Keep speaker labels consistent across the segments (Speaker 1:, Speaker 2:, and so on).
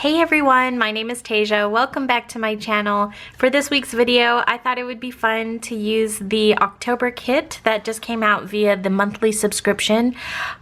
Speaker 1: Hey everyone, my name is Tasia. Welcome back to my channel. For this week's video, I thought it would be fun to use the October kit that just came out via the monthly subscription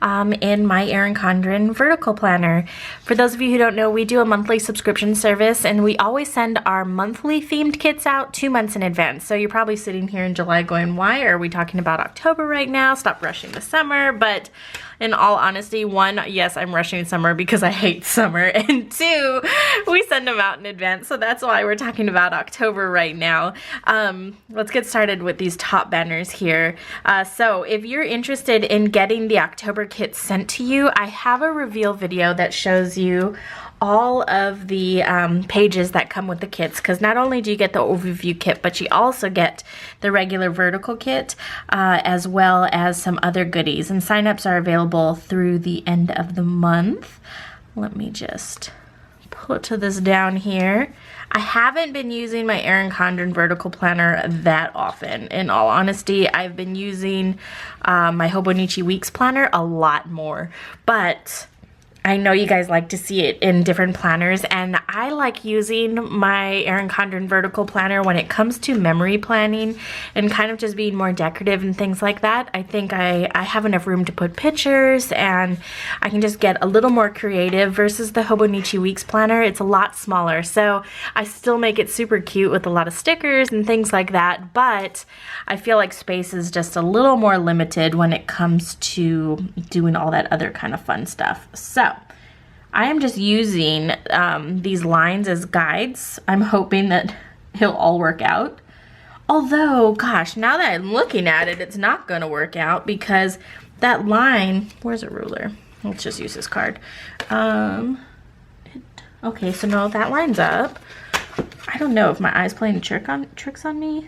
Speaker 1: in my Erin Condren vertical planner. For those of you who don't know, we do a monthly subscription service and we always send our monthly themed kits out 2 months in advance. So you're probably sitting here in July going, why are we talking about October right now? Stop rushing the summer. But in all honesty, one, yes, I'm rushing summer because I hate summer, and two, we send them out in advance, so that's why we're talking about October right now. Let's get started with these top banners here. So if you're interested in getting the October kit sent to you, I have a reveal video that shows you all of the pages that come with the kits, because not only do you get the overview kit, but you also get the regular vertical kit as well as some other goodies, and signups are available through the end of the month. Let me just put this down here. I haven't been using my Erin Condren vertical planner that often. In all honesty, I've been using my Hobonichi Weeks planner a lot more, but I know you guys like to see it in different planners, and I like using my Erin Condren vertical planner when it comes to memory planning and kind of just being more decorative and things like that. I think I have enough room to put pictures and I can just get a little more creative versus the Hobonichi Weeks planner. It's a lot smaller, so I still make it super cute with a lot of stickers and things like that, but I feel like space is just a little more limited when it comes to doing all that other kind of fun stuff. So I am just using these lines as guides. I'm hoping that it'll all work out. Although, gosh, now that I'm looking at it, it's not going to work out because that line, where's a ruler? Let's just use this card. Okay, so no, that line's up. I don't know if my eye's playing tricks on me.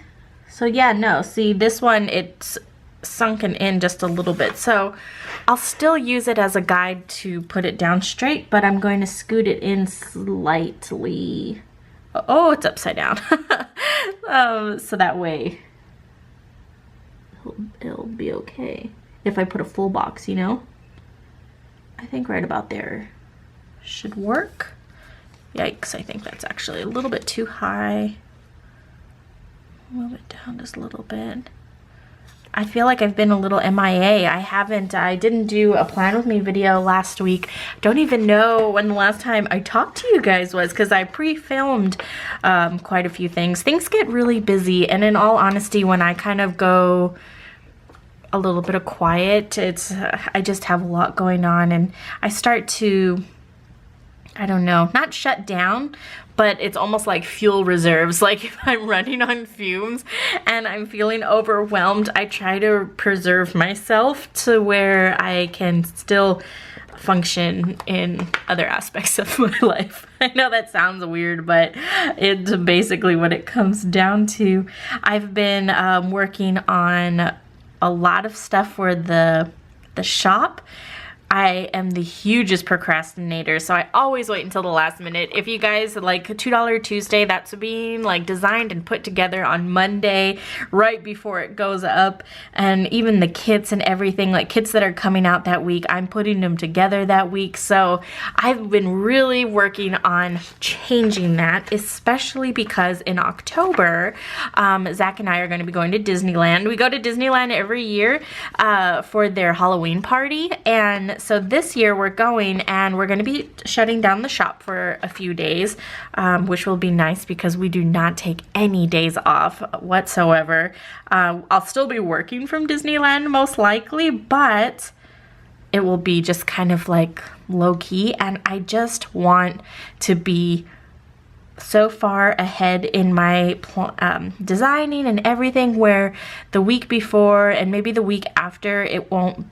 Speaker 1: So yeah, no, see this one, it's sunken in just a little bit, so I'll still use it as a guide to put it down straight, but I'm going to scoot it in slightly. Oh, it's upside down. So that way it'll be okay if I put a full box, you know. I think right about there should work. Yikes, I think that's actually a little bit too high. Move it down just a little bit. I feel like I've been a little MIA. I didn't do a plan with me video last week. Don't even know when the last time I talked to you guys was, because I pre-filmed quite a few things. Things get really busy, and in all honesty, when I kind of go a little bit of quiet, I just have a lot going on, and I start to, I don't know, not shut down, but it's almost like fuel reserves. Like if I'm running on fumes and I'm feeling overwhelmed, I try to preserve myself to where I can still function in other aspects of my life. I know that sounds weird, but it's basically what it comes down to. I've been working on a lot of stuff for the shop. I am the hugest procrastinator, so I always wait until the last minute. If you guys like $2 Tuesday, that's being like designed and put together on Monday right before it goes up, and even the kits and everything, like kits that are coming out that week, I'm putting them together that week. So I've been really working on changing that, especially because in October, Zach and I are going to be going to Disneyland. We go to Disneyland every year for their Halloween party, and so this year we're going, and we're going to be shutting down the shop for a few days, which will be nice because we do not take any days off whatsoever. I'll still be working from Disneyland most likely, but it will be just kind of like low-key, and I just want to be so far ahead in my designing and everything, where the week before and maybe the week after it won't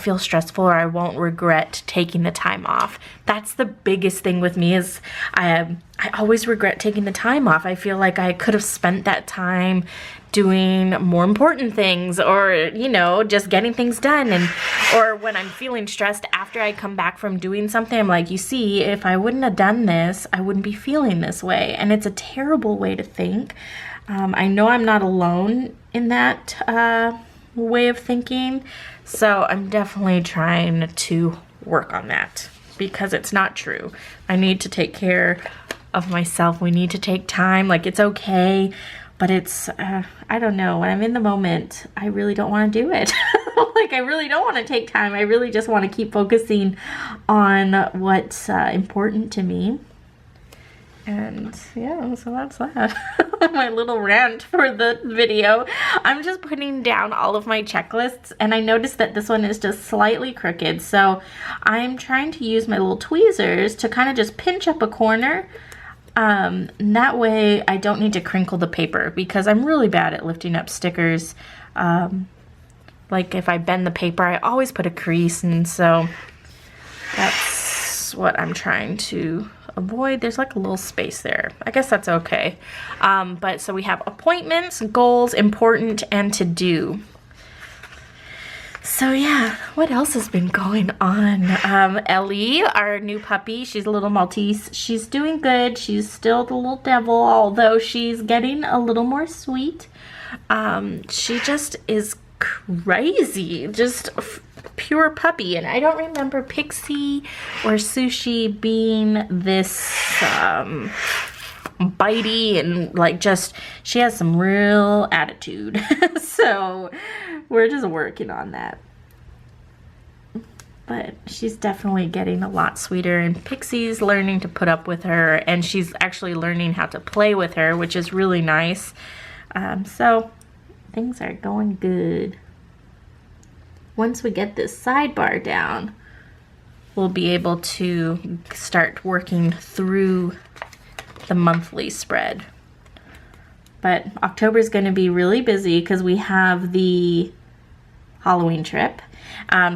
Speaker 1: feel stressful, or I won't regret taking the time off. That's the biggest thing with me, is I always regret taking the time off. I feel like I could have spent that time doing more important things, or you know, just getting things done. And or when I'm feeling stressed after I come back from doing something, I'm like, you see, if I wouldn't have done this, I wouldn't be feeling this way. And it's a terrible way to think. I know I'm not alone in that way of thinking, so I'm definitely trying to work on that. because it's not true. I need to take care of myself. We need to take time. Like, it's okay, but it's, I don't know. When I'm in the moment, I really don't want to do it. Like, I really don't want to take time. I really just want to keep focusing on what's important to me. And yeah, so that's that. My little rant for the video. I'm just putting down all of my checklists, and I noticed that this one is just slightly crooked. So I'm trying to use my little tweezers to kind of just pinch up a corner. And that way I don't need to crinkle the paper, because I'm really bad at lifting up stickers. Like, if I bend the paper, I always put a crease, and so that's what I'm trying to avoid. There's like a little space there. I guess that's okay. But so we have appointments, goals, important, and to do. So yeah, what else has been going on? Ellie, our new puppy, she's a little Maltese. She's doing good. She's still the little devil, although she's getting a little more sweet. She just is crazy, just pure puppy. And I don't remember Pixie or Sushi being this bitey, and like, just, she has some real attitude. So we're just working on that. But she's definitely getting a lot sweeter, and Pixie's learning to put up with her, and she's actually learning how to play with her, which is really nice. So things are going good. Once we get this sidebar down, we'll be able to start working through the monthly spread. But October is going to be really busy because we have the Halloween trip.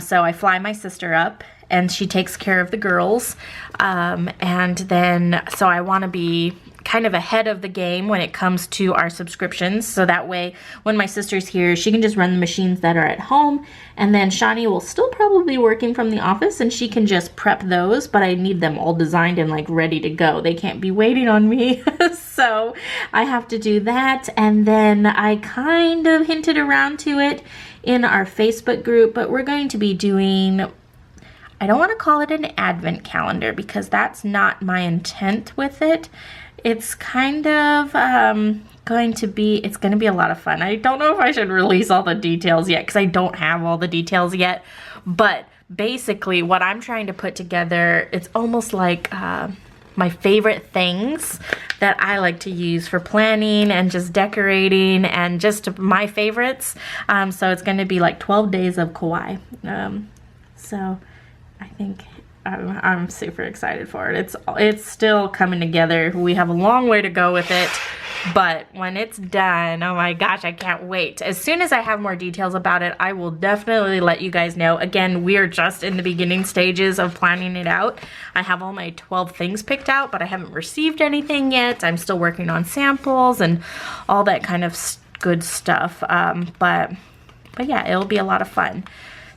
Speaker 1: So I fly my sister up, and she takes care of the girls. And then, so I want to be kind of ahead of the game when it comes to our subscriptions. So that way, when my sister's here, she can just run the machines that are at home. And then Shani will still probably be working from the office, and she can just prep those. But I need them all designed and like ready to go. They can't be waiting on me. So I have to do that. And then I kind of hinted around to it in our Facebook group, but we're going to be doing, I don't want to call it an advent calendar because that's not my intent with it. It's kind of going to be a lot of fun. I don't know if I should release all the details yet because I don't have all the details yet, but basically what I'm trying to put together, it's almost like my favorite things that I like to use for planning and just decorating, and just my favorites. So it's going to be like 12 days of Kawaii. So I think I'm super excited for it. It's still coming together. We have a long way to go with it, but when it's done, oh my gosh, I can't wait. As soon as I have more details about it, I will definitely let you guys know. Again, we're just in the beginning stages of planning it out. I have all my 12 things picked out, but I haven't received anything yet. I'm still working on samples and all that kind of good stuff. But yeah, it'll be a lot of fun.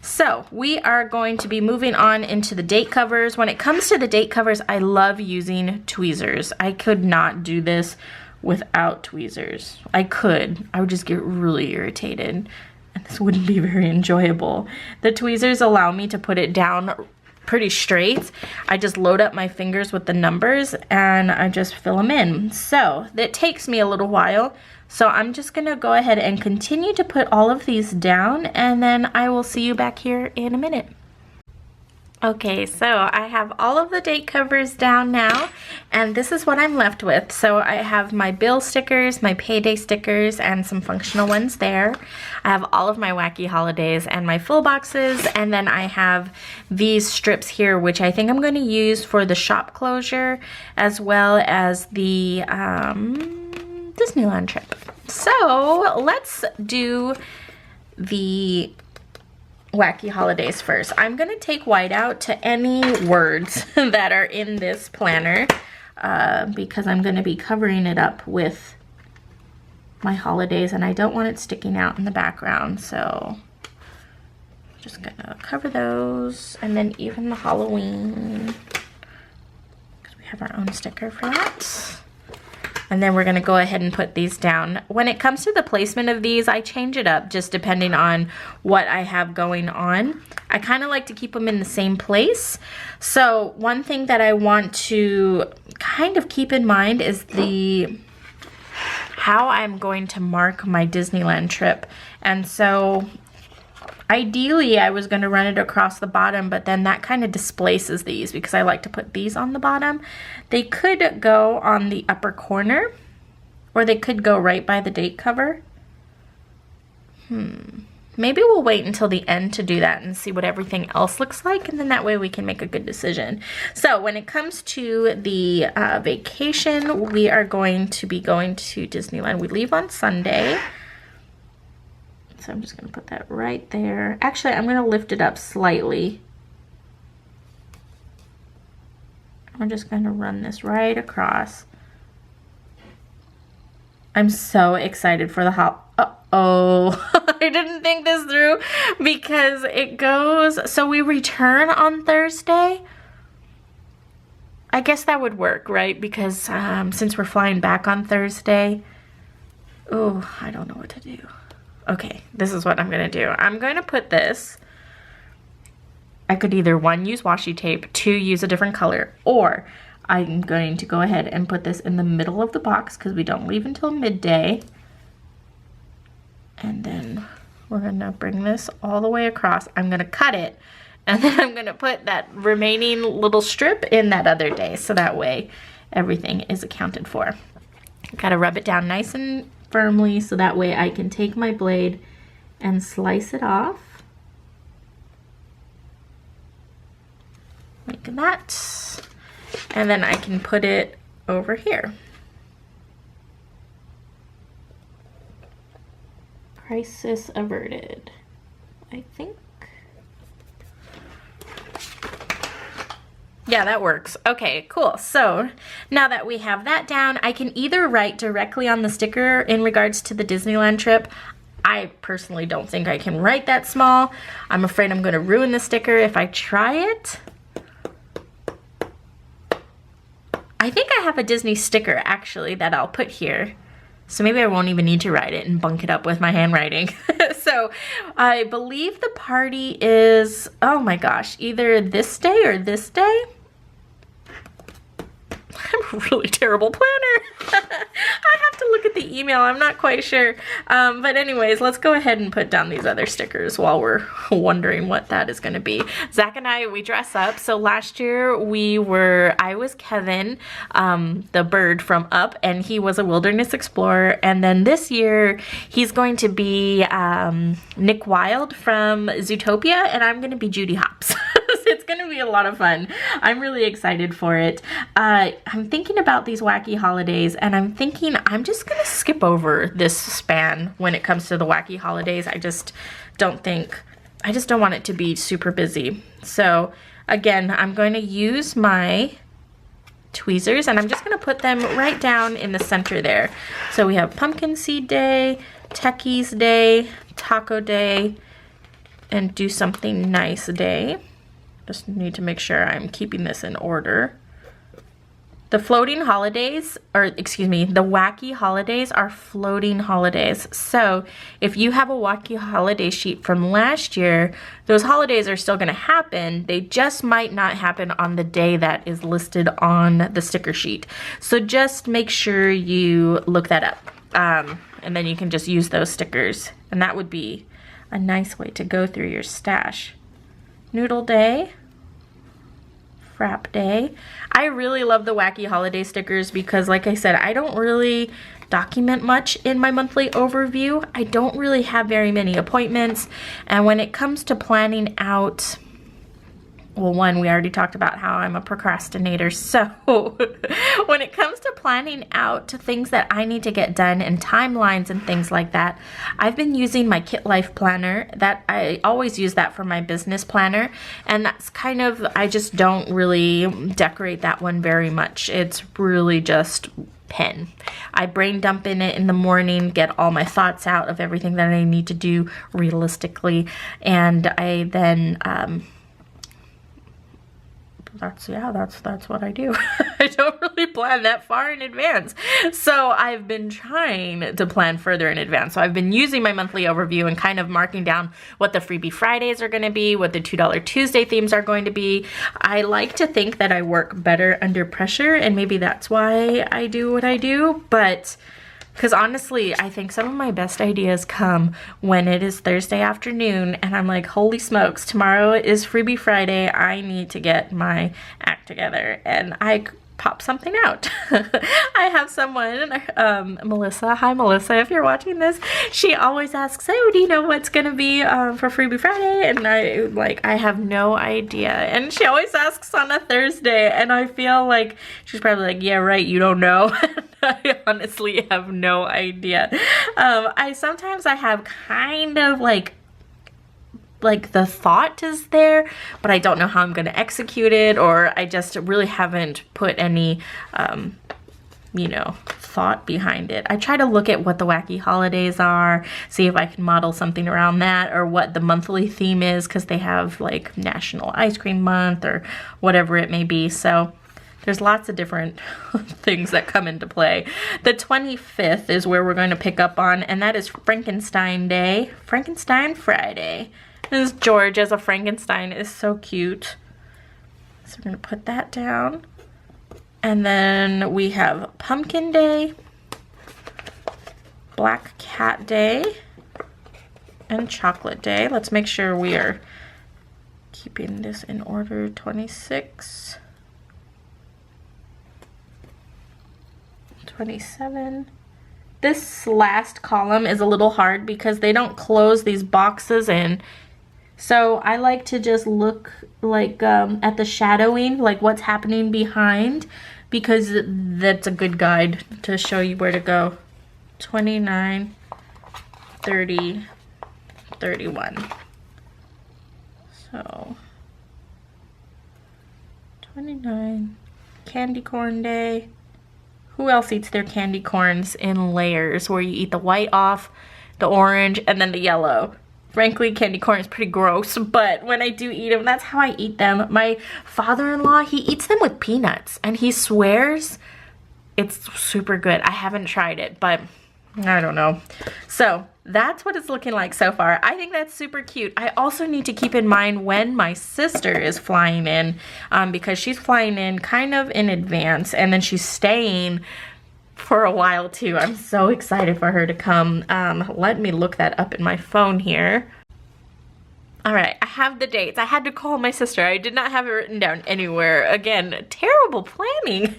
Speaker 1: So we are going to be moving on into the date covers. When it comes to the date covers, I love using tweezers. I could not do this without tweezers. I would just get really irritated, and this wouldn't be very enjoyable. The tweezers allow me to put it down pretty straight. I just load up my fingers with the numbers and I just fill them in. So that takes me a little while. So I'm just gonna go ahead and continue to put all of these down, and then I will see you back here in a minute. Okay, so I have all of the date covers down now, and this is what I'm left with. So I have my bill stickers, my payday stickers, and some functional ones there. I have all of my wacky holidays and my full boxes, and then I have these strips here, which I think I'm going to use for the shop closure as well as the Disneyland trip. So let's do the wacky holidays first. I'm gonna take white out to any words that are in this planner because I'm gonna be covering it up with my holidays, and I don't want it sticking out in the background, so I'm just gonna cover those, and then even the Halloween, because we have our own sticker for that. And then we're gonna go ahead and put these down. When it comes to the placement of these, I change it up just depending on what I have going on. I kind of like to keep them in the same place. So one thing that I want to kind of keep in mind is how I'm going to mark my Disneyland trip. And so ideally I was going to run it across the bottom, but then that kind of displaces these because I like to put these on the bottom. They could go on the upper corner, or they could go right by the date cover. Maybe we'll wait until the end to do that and see what everything else looks like, and then that way we can make a good decision. So when it comes to the vacation, we are going to be going to Disneyland. We leave on Sunday. So I'm just going to put that right there. Actually, I'm going to lift it up slightly. I'm just going to run this right across. I'm so excited for the Uh-oh. I didn't think this through because it goes... So we return on Thursday. I guess that would work, right? Because since we're flying back on Thursday... Oh, I don't know what to do. Okay, this is what I'm going to do. I'm going to put this... I could either, 1, use washi tape, 2, use a different color, or I'm going to go ahead and put this in the middle of the box because we don't leave until midday. And then we're going to bring this all the way across. I'm going to cut it, and then I'm going to put that remaining little strip in that other day, so that way everything is accounted for. Got to rub it down nice and firmly so that way I can take my blade and slice it off. Like that. And then I can put it over here. Crisis averted, I think. Yeah, that works. Okay, cool. So now that we have that down, I can either write directly on the sticker in regards to the Disneyland trip. I personally don't think I can write that small. I'm afraid I'm going to ruin the sticker if I try it. I think I have a Disney sticker actually that I'll put here. So maybe I won't even need to write it and bunk it up with my handwriting. So I believe the party is, oh my gosh, either this day or this day. I'm a really terrible planner. I have to look at the email. I'm not quite sure. But anyways, let's go ahead and put down these other stickers while we're wondering what that is going to be. Zach and I, we dress up. So last year I was Kevin, the bird from Up, and he was a wilderness explorer. And then this year, he's going to be Nick Wilde from Zootopia, and I'm going to be Judy Hopps. It's going to be a lot of fun. I'm really excited for it. I'm thinking about these wacky holidays, and I'm thinking I'm just going to skip over this span when it comes to the wacky holidays. I just don't want it to be super busy. So again, I'm going to use my tweezers, and I'm just going to put them right down in the center there. So we have Pumpkin Seed Day, Techies Day, Taco Day, and Do Something Nice Day. Just need to make sure I'm keeping this in order. The floating holidays, or excuse me, the wacky holidays are floating holidays. So if you have a wacky holiday sheet from last year, those holidays are still going to happen. They just might not happen on the day that is listed on the sticker sheet. So just make sure you look that up. And then you can just use those stickers. And that would be a nice way to go through your stash. Noodle Day, Frap Day. I really love the wacky holiday stickers because, like I said, I don't really document much in my monthly overview. I don't really have very many appointments, and when it comes to planning out, well, one, we already talked about how I'm a procrastinator, so when it comes to planning out things that I need to get done and timelines and things like that, I've been using my Kit Life planner. That I always use that for my business planner, and that's kind of, I just don't really decorate that one very much. It's really just pen. I brain dump in it in the morning, get all my thoughts out of everything that I need to do realistically, and I then that's what I do. I don't really plan that far in advance. So I've been trying to plan further in advance. So I've been using my monthly overview and kind of marking down what the freebie Fridays are going to be, what the $2 Tuesday themes are going to be. I like to think that I work better under pressure, and maybe that's why I do what I do, but because honestly, I think some of my best ideas come when it is Thursday afternoon and I'm like, holy smokes, tomorrow is Freebie Friday. I need to get my act together. And I pop something out. I have someone, Melissa. Hi, Melissa, if you're watching this. She always asks, oh, do you know what's going to be for Freebie Friday? And I have no idea. And she always asks on a Thursday. And I feel like she's probably like, yeah, right, you don't know. I honestly have no idea. Sometimes I have kind of like the thought is there, but I don't know how I'm going to execute it, or I just really haven't put any, you know, thought behind it. I try to look at what the wacky holidays are, see if I can model something around that, or what the monthly theme is, because they have like National Ice Cream Month or whatever it may be. So there's lots of different things that come into play. The 25th is where we're going to pick up on, and that is Frankenstein Day, Frankenstein Friday. This George as a Frankenstein is so cute. So we're going to put that down. And then we have Pumpkin Day, Black Cat Day, and Chocolate Day. Let's make sure we are keeping this in order. 26, 27. This last column is a little hard because they don't close these boxes in. So I like to just look like at the shadowing, like what's happening behind, because that's a good guide to show you where to go. 29, 30, 31. So 29, Candy Corn Day. Who else eats their candy corns in layers where you eat the white off, the orange, and then the yellow? Frankly, candy corn is pretty gross, but when I do eat them, that's how I eat them. My father-in-law, he eats them with peanuts, and he swears it's super good. I haven't tried it, but I don't know. So that's what it's looking like so far. I think that's super cute. I also need to keep in mind when my sister is flying in, because she's flying in kind of in advance, and then she's staying for a while too. I'm so excited for her to come. Let me look that up in my phone here. All right, I have the dates. I had to call my sister. I did not have it written down anywhere. Again, terrible planning.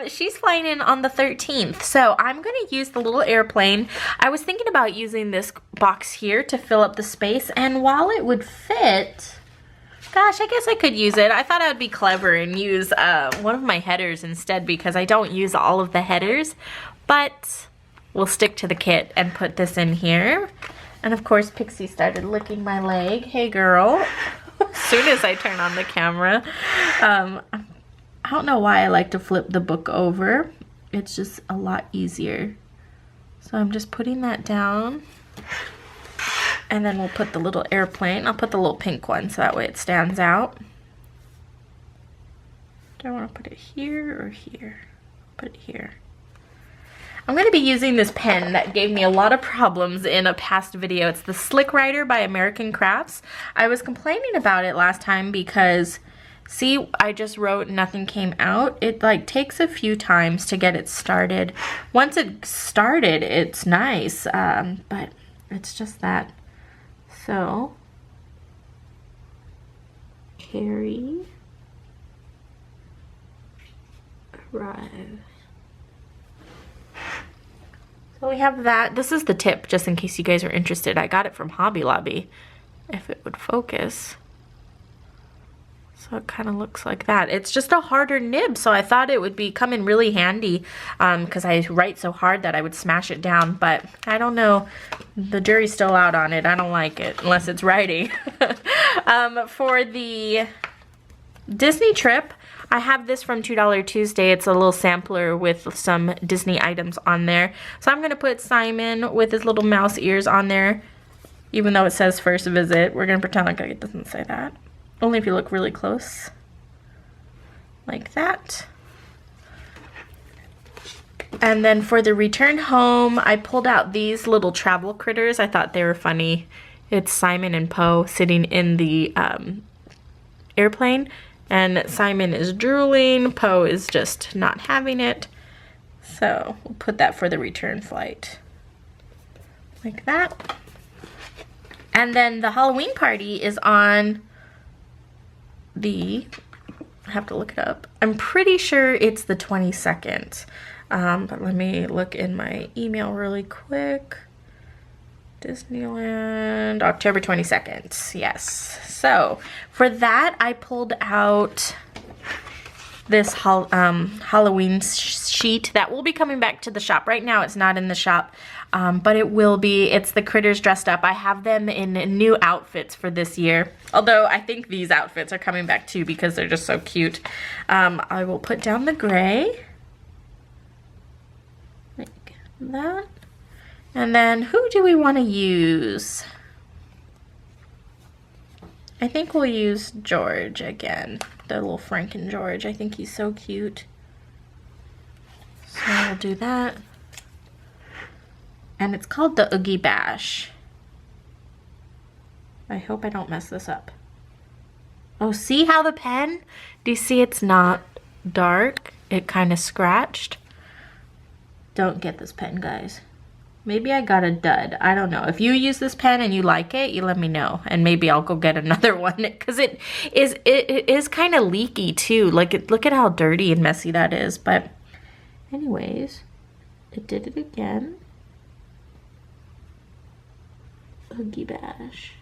Speaker 1: She's flying in on the 13th, so I'm going to use the little airplane. I was thinking about using this box here to fill up the space, and while it would fit, gosh, I guess I could use it. I thought I would be clever and use one of my headers instead, because I don't use all of the headers, but we'll stick to the kit and put this in here. And of course, Pixie started licking my leg. Hey, girl. As soon as I turn on the camera. I don't know why I like to flip the book over. It's just a lot easier. So I'm just putting that down. And then we'll put the little airplane. I'll put the little pink one so that way it stands out. Do I want to put it here or here? Put it here. I'm going to be using this pen that gave me a lot of problems in a past video. It's the Slick Writer by American Crafts. I was complaining about it last time because, see, I just wrote nothing came out. It like takes a few times to get it started. Once it's started, it's nice, but it's just that. So, carry, arrive. So we have that. This is the tip, just in case you guys are interested. I got it from Hobby Lobby, if it would focus. So it kind of looks like that. It's just a harder nib, so I thought it would be come in really handy, because I write so hard that I would smash it down, but I don't know. The jury's still out on it. I don't like it, unless it's writing. For the Disney trip, I have this from $2 Tuesday. It's a little sampler with some Disney items on there. So I'm going to put Simon with his little mouse ears on there. Even though it says first visit, we're going to pretend like it doesn't say that. Only if you look really close. like that. And then for the return home, I pulled out these little travel critters. I thought they were funny. It's Simon and Poe sitting in the airplane, and Simon is drooling. Poe is just not having it. So we'll put that for the return flight. Like that. And then the Halloween party is on the, I have to look it up. I'm pretty sure it's the 22nd. But let me look in my email really quick. Disneyland, October 22nd. Yes. So for that, I pulled out this Halloween sheet that will be coming back to the shop. Right now, it's not in the shop, but it will be. It's the critters dressed up. I have them in new outfits for this year. Although I think these outfits are coming back too because they're just so cute. I will put down the gray. Like that. And then who do we want to use? I think we'll use George again. The little Franken George. I think he's so cute. So we'll do that. And it's called the Oogie Bash. I hope I don't mess this up. Oh, see how the pen? Do you see it's not dark? It kind of scratched. Don't get this pen, guys. Maybe I got a dud. I don't know. If you use this pen and you like it, you let me know. And maybe I'll go get another one. Because it is kind of leaky too. Like, look at how dirty and messy that is. But anyways, it did it again. Oogie Bash.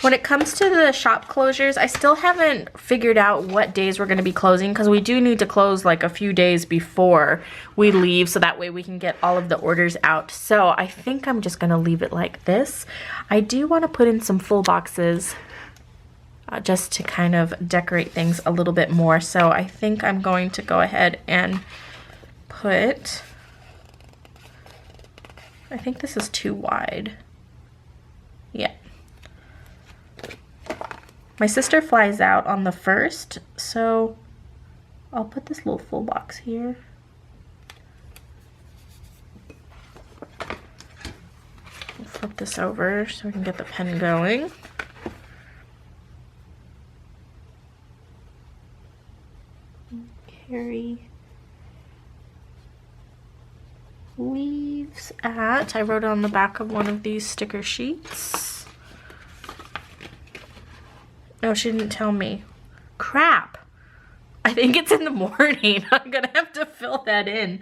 Speaker 1: When it comes to the shop closures, I still haven't figured out what days we're going to be closing because we do need to close like a few days before we leave so that way we can get all of the orders out. So I think I'm just going to leave it like this. I do want to put in some full boxes just to kind of decorate things a little bit more. So I think I'm going to go ahead and put, I think this is too wide. Yeah. My sister flies out on the 1st, so I'll put this little full box here. I'll flip this over so we can get the pen going. Carrie leaves at, I wrote it on the back of one of these sticker sheets. No, she didn't tell me. Crap. I think it's in the morning. I'm gonna have to fill that in.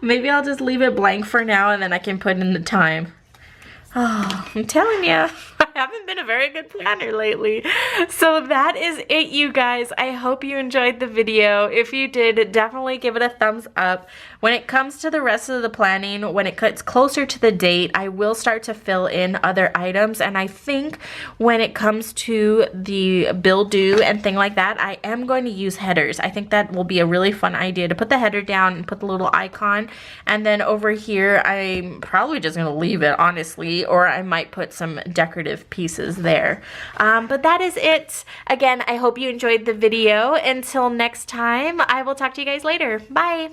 Speaker 1: Maybe I'll just leave it blank for now and then I can put in the time. Oh, I'm telling you, I haven't been a very good planner lately. So that is it, you guys. I hope you enjoyed the video. If you did, definitely give it a thumbs up. When it comes to the rest of the planning, when it gets closer to the date, I will start to fill in other items. And I think when it comes to the bill due and thing like that, I am going to use headers. I think that will be a really fun idea to put the header down and put the little icon. And then over here, I'm probably just going to leave it, honestly, or I might put some decorative pieces there. But that is it. Again, I hope you enjoyed the video. Until next time, I will talk to you guys later. Bye.